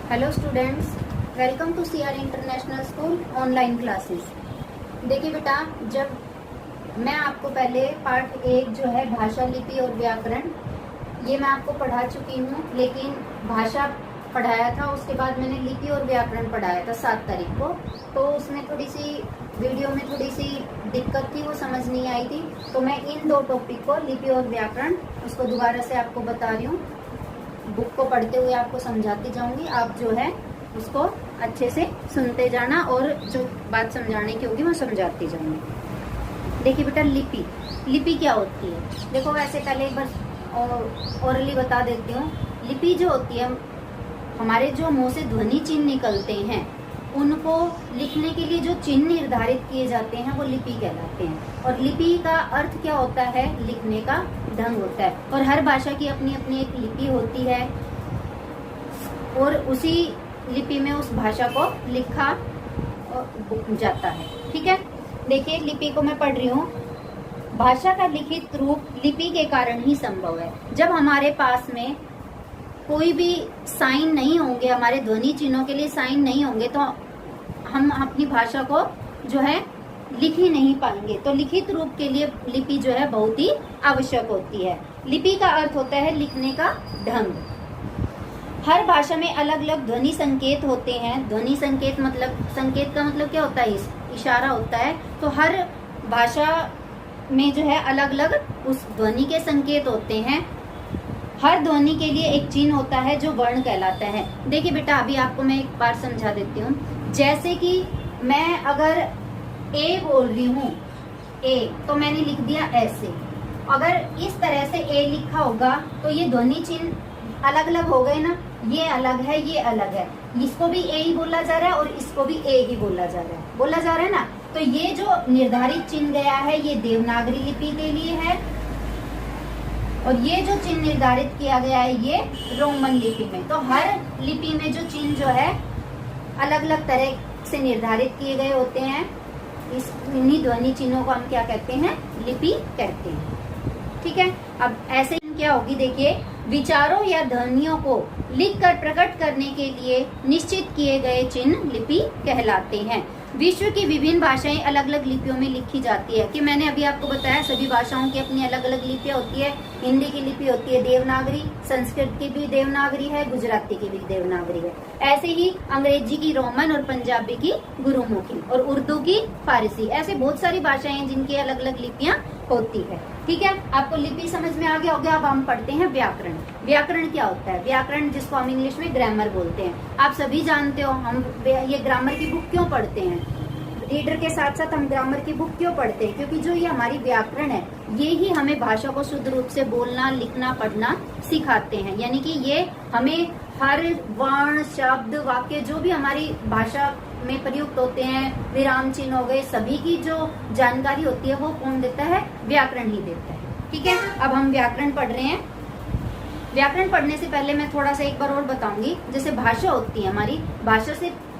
Hello students, welcome to CR international school online classes. देखिए बेटा, जब मैं आपको पहले पार्ट 1 जो है भाषा, लिपि और व्याकरण, ये मैं आपको पढ़ा चुकी हूँ। लेकिन भाषा पढ़ाया था, उसके बाद मैंने लिपि और व्याकरण पढ़ाया था 7 तारीख को। तो उसमें थोड़ी सी वीडियो में थोड़ी सी दिक्कत थी, वो समझ नहीं आई थी। तो मैं इन 2 टॉपिक को, लिपि और व्याकरण, उसको दोबारा से आपको बता रही हूँ। बुक को पढ़ते हुए आपको समझाती जाऊंगी, आप जो है उसको अच्छे से सुनते जाना और जो बात समझाने की होगी वो समझाती जाऊंगी। देखिए बेटा, लिपि लिपि क्या होती है? देखो, वैसे पहले एक बार ओरली बता देती हूँ। लिपि जो होती है, हमारे जो मुंह से ध्वनि चिन्ह निकलते हैं, उनको लिखने के लिए जो चिन्ह निर्धारित किए जाते हैं वो लिपि कहलाते हैं। और लिपि का अर्थ क्या होता है? लिखने का ढंग होता है। और हर भाषा की अपनी अपनी एक लिपि होती है और उसी लिपि में उस भाषा को लिखा जाता है। ठीक है, देखिए लिपि को मैं पढ़ रही हूँ। भाषा का लिखित रूप लिपि के कारण ही संभव है। जब हमारे पास में कोई भी साइन नहीं होंगे, हमारे ध्वनि चिन्हों के लिए साइन नहीं होंगे, तो हम अपनी भाषा को जो है लिख ही नहीं पाएंगे। तो लिखित रूप के लिए लिपि जो है बहुत ही आवश्यक होती है। लिपि का अर्थ होता है लिखने का ढंग। हर भाषा में अलग अलग ध्वनि संकेत होते हैं। ध्वनि संकेत मतलब, संकेत का मतलब क्या होता है? इशारा होता है। तो हर भाषा में जो है अलग अलग उस ध्वनि के संकेत होते हैं। हर ध्वनि के लिए एक चिन्ह होता है जो वर्ण कहलाता है। देखिए बेटा, अभी आपको मैं एक बार समझा देती हूँ। जैसे कि मैं अगर ए बोल रही हूँ, ए, तो मैंने लिख दिया ऐसे। अगर इस तरह से ए लिखा होगा तो ये ध्वनि चिन्ह अलग अलग हो गए ना। ये अलग है, ये अलग है। इसको भी ए ही बोला जा रहा है और इसको भी ए ही बोला जा रहा है ना। तो ये जो निर्धारित चिन्ह गया है, ये देवनागरी लिपि के लिए है। और ये जो चिन्ह निर्धारित किया गया है, ये रोमन लिपि में। तो हर लिपि में जो चिन्ह जो है अलग अलग तरह से निर्धारित किए गए होते हैं। इन्हीं ध्वनि चिन्हों को हम क्या कहते हैं? लिपि कहते हैं। ठीक है, अब ऐसे क्या होगी? देखिए, विचारों या ध्वनियों को लिखकर प्रकट करने के लिए निश्चित किए गए चिन्ह लिपि कहलाते हैं। विश्व की विभिन्न भाषाएं अलग अलग लिपियों में लिखी जाती है। कि मैंने अभी आपको बताया, सभी भाषाओं की अपनी अलग अलग लिपियां होती है। हिंदी की लिपि होती है देवनागरी, संस्कृत की भी देवनागरी है, गुजराती की भी देवनागरी है। ऐसे ही अंग्रेजी की रोमन और पंजाबी की गुरुमुखी और उर्दू की फारसी। ऐसे बहुत सारी भाषाएं हैं जिनकी अलग अलग लिपियां होती है। ठीक है, आपको लिपि समझ में आ गया होगा। अब हम पढ़ते हैं व्याकरण। व्याकरण क्या होता है? व्याकरण, जिसको हम इंग्लिश में ग्रामर बोलते हैं, आप सभी जानते हो। हम ये ग्रामर की बुक क्यों पढ़ते हैं? रीडर के साथ साथ हम ग्रामर की बुक क्यों पढ़ते हैं? क्योंकि जो ये हमारी व्याकरण है, ये ही हमें भाषा को शुद्ध रूप से बोलना, लिखना, पढ़ना सिखाते हैं। यानी कि ये हमें हर वर्ण, शब्द, वाक्य जो भी हमारी भाषा में प्रयुक्त होते हैं, विराम चिन्ह हो गए, सभी की जो जानकारी होती है वो कौन देता है? व्याकरण ही देता है। ठीक है, अब हम व्याकरण पढ़ रहे हैं। व्याकरण पढ़ने से पहले मैं थोड़ा सा एक बार और बताऊंगी। जैसे भाषा होती है हमारी,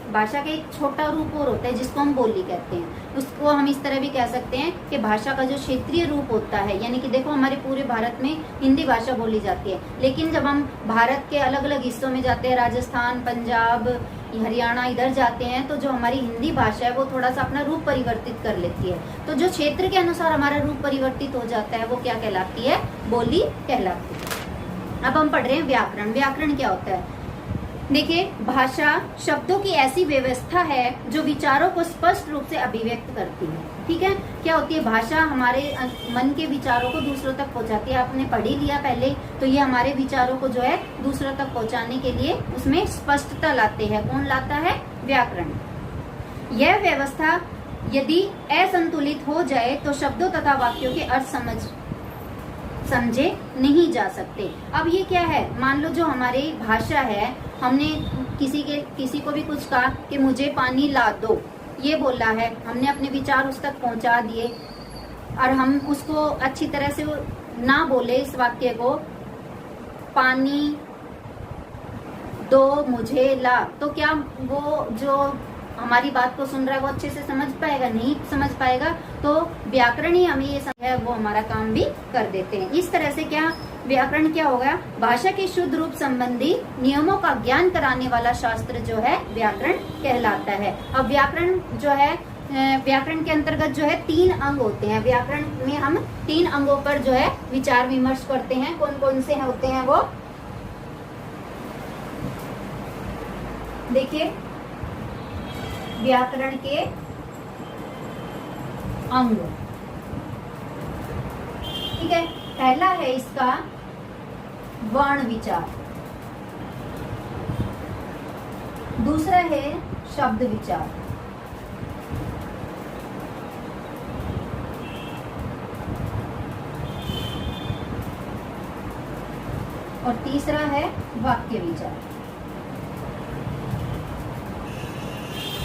भाषा का एक छोटा रूप और होता है जिसको हम बोली कहते हैं। उसको हम इस तरह भी कह सकते हैं कि भाषा का जो क्षेत्रीय रूप होता है, यानी कि देखो, हमारे पूरे भारत में हिंदी भाषा बोली जाती है। लेकिन जब हम भारत के अलग अलग हिस्सों में जाते हैं, राजस्थान, पंजाब, हरियाणा, इधर जाते हैं, तो जो हमारी हिंदी भाषा है वो थोड़ा सा अपना रूप परिवर्तित कर लेती है। तो जो क्षेत्र के अनुसार हमारा रूप परिवर्तित हो जाता है वो क्या कहलाती है? बोली कहलाती है। अब हम पढ़ रहे हैं व्याकरण। व्याकरण क्या होता है? देखिए, भाषा शब्दों की ऐसी व्यवस्था है जो विचारों को स्पष्ट रूप से अभिव्यक्त करती है। ठीक है, क्या होती है? भाषा हमारे मन के विचारों को दूसरों तक पहुंचाती है। आपने पढ़ ही लिया पहले। तो ये हमारे विचारों को जो है दूसरों तक पहुंचाने के लिए उसमें स्पष्टता लाते हैं। कौन लाता है? व्याकरण। यह व्यवस्था यदि असंतुलित हो जाए तो शब्दों तथा वाक्यों के अर्थ समझे नहीं जा सकते। अब ये क्या है? मान लो जो हमारी भाषा है, हमने किसी को भी कुछ कहा कि मुझे पानी ला दो, ये बोला है, हमने अपने विचार उस तक पहुंचा दिए और हम उसको अच्छी तरह से ना बोले इस वाक्य को, पानी दो मुझे ला, तो क्या वो जो हमारी बात को सुन रहा है वो अच्छे से समझ पाएगा, नहीं समझ पाएगा तो व्याकरण ही हमें ये है वो हमारा काम भी कर देते हैं। इस तरह से क्या व्याकरण क्या होगा, भाषा के शुद्ध रूप संबंधी नियमों का ज्ञान कराने वाला शास्त्र जो है व्याकरण कहलाता है। अब व्याकरण जो है, व्याकरण के अंतर्गत जो है 3 अंग होते हैं। व्याकरण में हम 3 अंगों पर जो है विचार विमर्श करते हैं। कौन कौन से होते हैं वो देखिए, व्याकरण के अंग, ठीक है। पहला है इसका वर्ण विचार, दूसरा है शब्द विचार, और तीसरा है वाक्य विचार।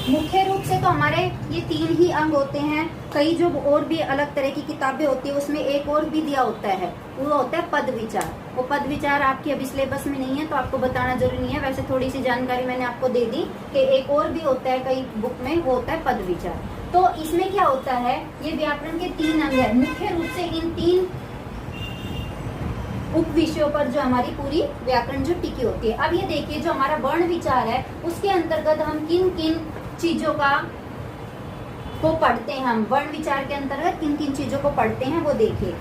मुख्य रूप से तो हमारे ये 3 ही अंग होते हैं। कई जो और भी अलग तरह की किताबें होती है उसमें एक और भी दिया होता है, वो होता है पद विचार। वो पद विचार आपकी अभी सिलेबस में नहीं है तो आपको बताना जरूरी नहीं है, वैसे थोड़ी सी जानकारी मैंने आपको दे दी कि एक और भी होता है कई बुक में, वो होता है पद विचार। तो इसमें क्या होता है, ये व्याकरण के 3 अंग है। मुख्य रूप से इन 3 उप विषयों पर जो हमारी पूरी व्याकरण जो टिकी होती है। अब ये देखिए, जो हमारा वर्ण विचार है उसके अंतर्गत हम किन किन चीजों को पढ़ते हैं। हम वर्ण विचार के अंतर्गत किन किन चीजों को पढ़ते हैं वो देखिए।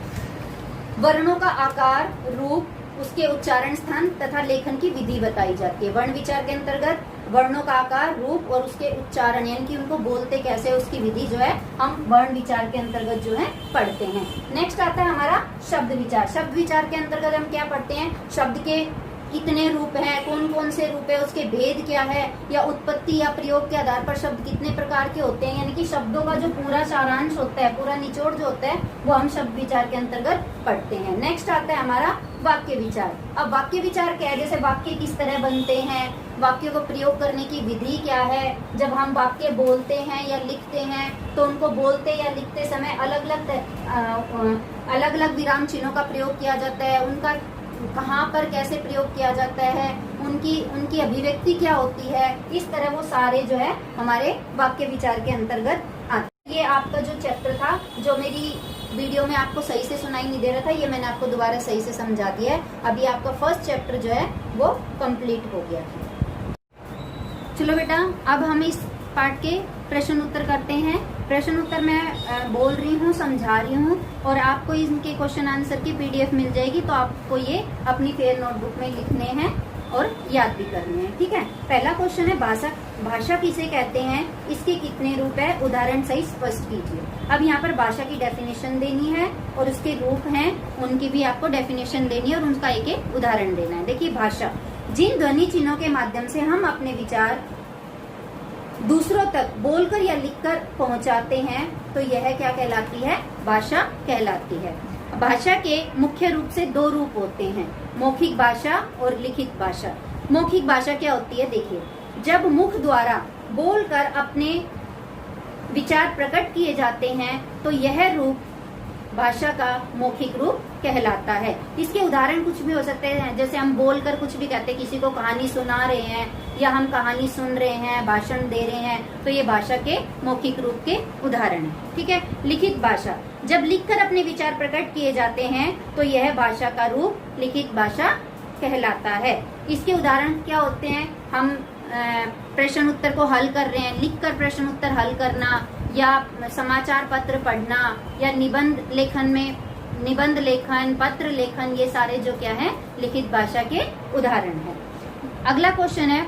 वर्णों का आकार, रूप, उसके उच्चारण स्थान तथा लेखन की विधि बताई जाती है। वर्ण विचार के अंतर्गत वर्णों का आकार, रूप और उसके उच्चारण यानी कि उनको बोलते कैसे, उसकी विधि जो है हम वर्ण विचार के अंतर्गत जो है पढ़ते हैं। नेक्स्ट आता है हमारा शब्द विचार। शब्द विचार के अंतर्गत हम क्या पढ़ते हैं, शब्द के कितने रूप हैं, कौन कौन से रूप है, उसके भेद क्या है, या उत्पत्ति या प्रयोग के आधार पर शब्द कितने प्रकार के होते हैं, यानी कि शब्दों का जो पूरा सारांश होता है, पूरा निचोड़ जो होता है वो हम शब्द विचार के अंतर्गत पढ़ते हैं। नेक्स्ट आता है हमारा वाक्य विचार। अब वाक्य विचार क्या है, जैसे वाक्य किस तरह बनते हैं, वाक्यों को प्रयोग करने की विधि क्या है, जब हम वाक्य बोलते हैं या लिखते हैं तो उनको बोलते या लिखते समय अलग अलग विराम चिन्हों का प्रयोग किया जाता है, उनका कहाँ पर कैसे प्रयोग किया जाता है, उनकी अभिव्यक्ति क्या होती है। इस तरह वो सारे जो है हमारे वाक्य विचार के अंतर्गत आते हैं। ये आपका जो चैप्टर था, जो मेरी वीडियो में आपको सही से सुनाई नहीं दे रहा था, ये मैंने आपको दोबारा सही से समझा दिया है। अभी आपका फर्स्ट चैप्टर जो है वो कंप्लीट हो गया। चलो बेटा, अब हम इस पार्ट के प्रश्न उत्तर करते हैं। प्रश्न उत्तर मैं बोल रही हूँ, समझा रही हूँ, और आपको इनके क्वेश्चन आंसर की PDF मिल जाएगी, तो आपको ये अपनी फेयर नोटबुक में लिखने हैं और याद भी करने हैं, ठीक है। पहला क्वेश्चन है, भाषा किसे कहते हैं, इसके कितने रूप है, उदाहरण सही स्पष्ट कीजिए। अब यहाँ पर भाषा की डेफिनेशन देनी है और उसके रूप हैं उनकी भी आपको डेफिनेशन देनी है और उनका एक एक उदाहरण देना है। देखिए, भाषा जिन ध्वनि चिन्हों के माध्यम से हम अपने विचार दूसरों तक बोलकर या लिखकर पहुंचाते हैं तो यह क्या कहलाती है, भाषा कहलाती है। भाषा के मुख्य रूप से 2 रूप होते हैं, मौखिक भाषा और लिखित भाषा। मौखिक भाषा क्या होती है, देखिए, जब मुख द्वारा बोलकर अपने विचार प्रकट किए जाते हैं तो यह रूप भाषा का मौखिक रूप कहलाता है। इसके उदाहरण कुछ भी हो सकते हैं, जैसे हम बोलकर कुछ भी कहते हैं, किसी को कहानी सुना रहे हैं या हम कहानी सुन रहे हैं, भाषण दे रहे हैं, तो ये भाषा के मौखिक रूप के उदाहरण है, ठीक है। लिखित भाषा, जब लिखकर अपने विचार प्रकट किए जाते हैं तो यह भाषा का रूप लिखित भाषा कहलाता है। इसके उदाहरण क्या होते हैं, हम प्रश्न उत्तर को हल कर रहे हैं, लिखकर प्रश्न उत्तर हल करना, या समाचार पत्र पढ़ना, या निबंध लेखन, पत्र लेखन, ये सारे जो क्या है लिखित भाषा के उदाहरण है। अगला क्वेश्चन है,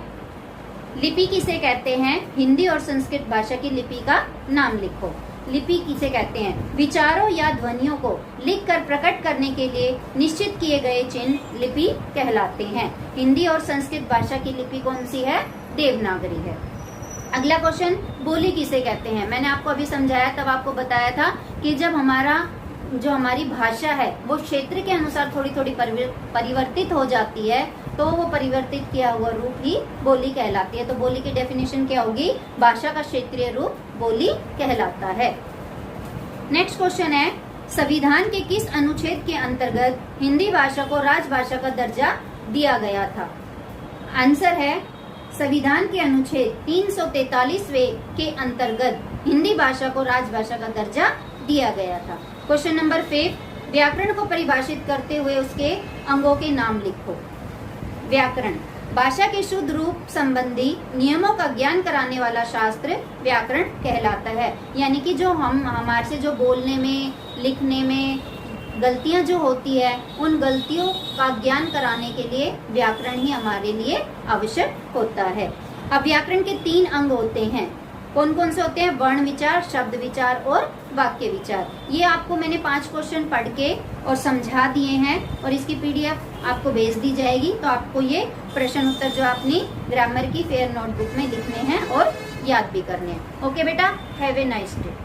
लिपि किसे कहते हैं, हिंदी और संस्कृत भाषा की लिपि का नाम लिखो। लिपि किसे कहते हैं, विचारों या ध्वनियों को लिखकर प्रकट करने के लिए निश्चित किए गए चिन्ह लिपि कहलाते हैं। हिंदी और संस्कृत भाषा की लिपि कौन सी है, देवनागरी है। अगला क्वेश्चन, बोली किसे कहते हैं। मैंने आपको अभी समझाया, तब आपको बताया था कि जब हमारी भाषा है वो क्षेत्र के अनुसार थोड़ी थोड़ी परिवर्तित हो जाती है तो वो परिवर्तित किया हुआ रूप ही बोली कहलाती है। तो बोली की डेफिनेशन क्या होगी, भाषा का क्षेत्रीय रूप बोली कहलाता है। नेक्स्ट क्वेश्चन है, संविधान के किस अनुच्छेद के अंतर्गत हिंदी भाषा को राजभाषा का दर्जा दिया गया था। आंसर है संविधान के अनुच्छेद 343वें के अंतर्गत हिंदी भाषा को राजभाषा का दर्जा दिया गया था। क्वेश्चन नंबर 5, व्याकरण को परिभाषित करते हुए उसके अंगों के नाम लिखो। व्याकरण भाषा के शुद्ध रूप संबंधी नियमों का ज्ञान कराने वाला शास्त्र व्याकरण कहलाता है। यानी कि जो हमारे से जो बोलने में, लिखने में गलतियां जो होती है, उन गलतियों का ज्ञान कराने के लिए व्याकरण ही हमारे लिए आवश्यक होता है। अब व्याकरण के 3 अंग होते हैं। कौन कौन से होते हैं? वर्ण विचार, शब्द विचार और वाक्य विचार। ये आपको मैंने 5 क्वेश्चन पढ़ के और समझा दिए हैं और इसकी PDF आपको भेज दी जाएगी। तो आपको ये प्रश्न उत्तर जो अपनी ग्रामर की फेयर नोटबुक में लिखने हैं और याद भी करने हैं। ओके बेटा, हैव ए नाइस डे।